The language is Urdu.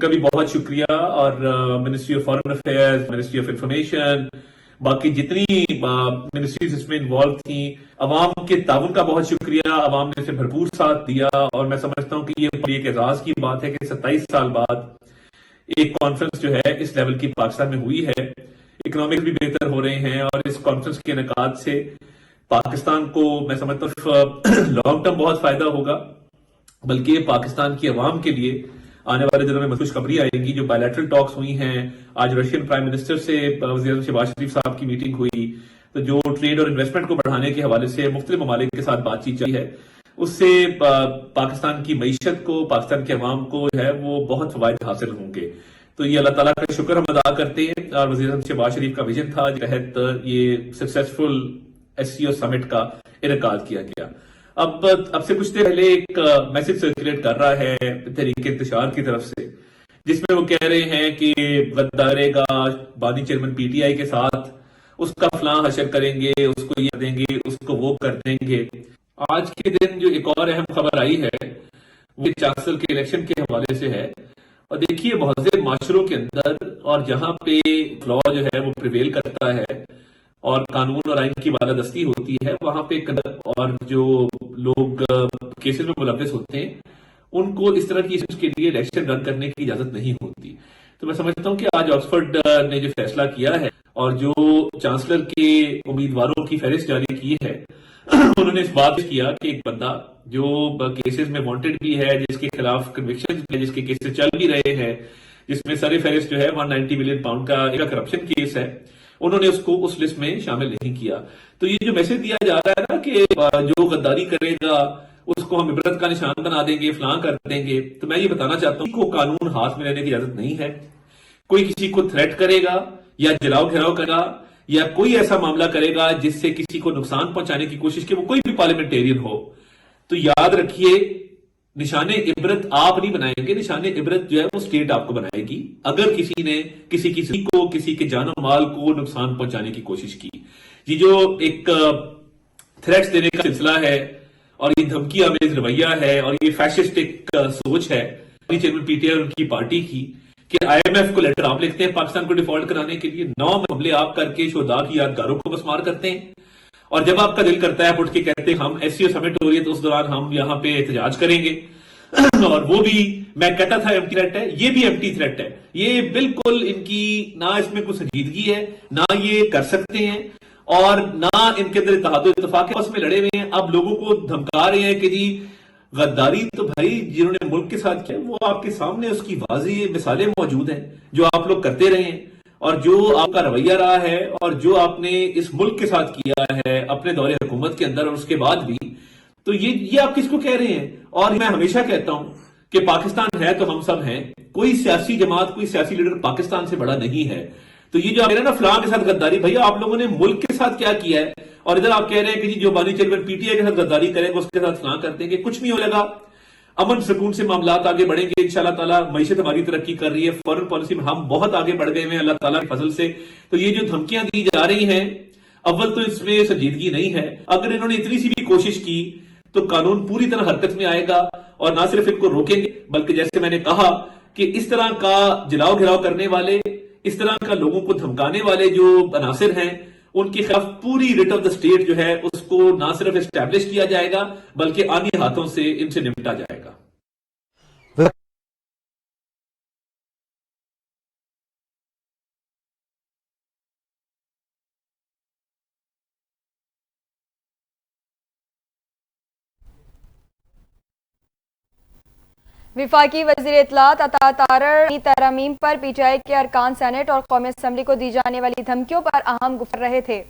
کا بھی بہت شکریہ، اور ministry of foreign affairs, ministry of information, باقی جتنی منسٹریز اس میں انوالو تھیں، عوام کے تعاون کا بہت شکریہ. عوام نے اسے بھرپور ساتھ دیا، اور میں سمجھتا ہوں کہ یہ ایک اعزاز کی بات ہے کہ 27 سال بعد ایک کانفرنس جو ہے اس لیول کی پاکستان میں ہوئی ہے. اکنامکس بھی بہتر ہو رہے ہیں، اور اس کانفرنس کے انعقاد سے پاکستان کو میں سمجھتا ہوں لانگ ٹرم بہت فائدہ ہوگا، بلکہ پاکستان کی عوام کے لیے آنے والے دنوں میں خوشخبری آئے گی. جو بائیلیٹرل ٹاکس ہوئی ہیں، آج رشین پرائم منسٹر سے وزیر اعظم شہباز شریف صاحب کی میٹنگ ہوئی، تو جو ٹریڈ اور انویسٹمنٹ کو بڑھانے کے حوالے سے مختلف ممالک کے ساتھ بات چیت چلی ہے، اس سے پاکستان کی معیشت کو، پاکستان کے عوام کو ہے وہ بہت فوائد حاصل ہوں گے. تو یہ اللہ تعالیٰ کا شکر ہم ادا کرتے ہیں، اور وزیر اعظم شہباز شریف کا ویژن تھا جس تحت یہ سکسیسفل ایس سی او سمٹ کا انعقاد کیا گیا. اب سے کچھ دیر پہلے ایک میسج سرکولیٹ کر رہا ہے تحریک انتشار کی طرف سے، جس میں وہ کہہ رہے ہیں کہ غدارے گا بانی چیئرمین پی ٹی آئی کے ساتھ، اس کا فلاں حشر کریں گے، اس کو یہ دیں گے، اس کو وہ کر دیں گے. آج کے دن جو ایک اور اہم خبر آئی ہے وہ چانسلر کے الیکشن کے حوالے سے ہے. اور دیکھیے مہذب معاشروں کے اندر، اور جہاں پہ لا جو ہے وہ پریویل کرتا ہے اور قانون اور آئین کی بالادستی ہوتی ہے، وہاں پہ اور جو لوگ کیسز میں ملوث ہوتے ہیں ان کو اس طرح کی کے لیے الیکشن رن کرنے کی اجازت نہیں ہوتی. تو میں سمجھتا ہوں کہ آج آکسفورڈ نے جو فیصلہ کیا ہے اور جو چانسلر کے امیدواروں کی فہرست جاری کی ہے، انہوں نے اس بات کیا کہ ایک بندہ جو کیسز میں وانٹڈ بھی ہے، جس کے خلاف کنوکشن ہے، جس کے کیسز چل بھی رہے ہیں، جس میں سر فہرست جو ہے 190 ملین پاؤنڈ کا ایک کرپشن کیس ہے، انہوں نے اس کو اس لسٹ میں شامل نہیں کیا. تو یہ جو میسج دیا جا رہا ہے نا کہ جو غداری کرے گا اس کو ہم عبرت کا نشان بنا دیں گے، فلاں کر دیں گے، تو میں یہ بتانا چاہتا ہوں کہ قانون ہاتھ میں لینے کی اجازت نہیں ہے. کوئی کسی کو تھریٹ کرے گا یا جلاؤ گھیراؤ کرے گا یا کوئی ایسا معاملہ کرے گا جس سے کسی کو نقصان پہنچانے کی کوشش کی، وہ کوئی بھی پارلیمنٹیرین ہو، تو یاد رکھیے نشان عبرت آپ نہیں بنائیں گے، نشان عبرت جو ہے وہ اسٹیٹ آپ کو بنائے گی اگر کسی نے کسی کے جان و مال کو نقصان پہنچانے کی کوشش کی. یہ جو ایک تھریٹس دینے کا سلسلہ ہے اور یہ دھمکی آمیز رویہ ہے اور یہ فیشسٹ ایک سوچ ہے چیئرمین پی ٹی آئی اور ان کی پارٹی کی کہ آئی ایم ایف کو لیٹر آپ لکھتے ہیں پاکستان کو ڈیفالٹ کرانے کے لیے، 9 حملے آپ کر کے شہداء کی یادگاروں کو مسمار کرتے ہیں، اور جب آپ کا دل کرتا ہے اٹھ کے کہتے ہیں ہم ایس سی او سمٹ ہو رہی ہے تو اس دوران ہم یہاں پہ احتجاج کریں گے. اور وہ بھی میں کہتا تھا ایمٹی تھریٹ ہے، یہ بھی ایمٹی تھریٹ ہے. یہ بالکل ان کی نہ اس میں کوئی سنجیدگی ہے، نہ یہ کر سکتے ہیں، اور نہ ان کے اندر اتحاد و اتفاق ہے. میں لڑے ہوئے ہیں، اب لوگوں کو دھمکا رہے ہیں کہ جی غداری تو بھائی جنہوں نے ملک کے ساتھ کیا وہ آپ کے سامنے اس کی واضح مثالیں موجود ہیں جو آپ لوگ کرتے رہے ہیں، اور جو آپ کا رویہ رہا ہے اور جو آپ نے اس ملک کے ساتھ کیا ہے اپنے دور حکومت کے اندر اور اس کے بعد بھی. تو یہ آپ کس کو کہہ رہے ہیں؟ اور میں ہمیشہ کہتا ہوں کہ پاکستان ہے تو ہم سب ہیں، کوئی سیاسی جماعت، کوئی سیاسی لیڈر پاکستان سے بڑا نہیں ہے. تو یہ جو آپ کہہ رہے ہیں نا فلاں کے ساتھ غداری، بھیا آپ لوگوں نے ملک کے ساتھ کیا کیا ہے، اور ادھر آپ کہہ رہے ہیں کہ جی جو بانی چیئرمین پی ٹی آئی کے ساتھ غداری کرے گا اس کے ساتھ فلاں کر دیں گے. کچھ نہیں ہوگا، امن سکون سے معاملات آگے بڑھیں گے انشاءاللہ تعالیٰ. معیشت ہماری ترقی کر رہی ہے، فورن پالیسی میں ہم بہت آگے بڑھ گئے ہیں اللہ تعالیٰ کے فضل سے. تو یہ جو دھمکیاں دی جا رہی ہیں، اول تو اس میں سنجیدگی نہیں ہے. اگر انہوں نے اتنی سی بھی کوشش کی تو قانون پوری طرح حرکت میں آئے گا، اور نہ صرف ان کو روکیں گے بلکہ جیسے میں نے کہا کہ اس طرح کا جلاؤ گھیراؤ کرنے والے، اس طرح کا لوگوں کو دھمکانے والے جو عناصر ہیں ان کے خلاف پوری ریٹ آف دا اسٹیٹ جو ہے اس کو نہ صرف اسٹیبلش کیا جائے گا بلکہ آنی ہاتھوں سے ان سے نمٹا جائے گا. وفاقی وزیر اطلاعات عطا تارڑ ترامیم پر پی ٹی آئی کے ارکان سینٹ اور قومی اسمبلی کو دی جانے والی دھمکیوں پر اہم گفتگو کر رہے تھے.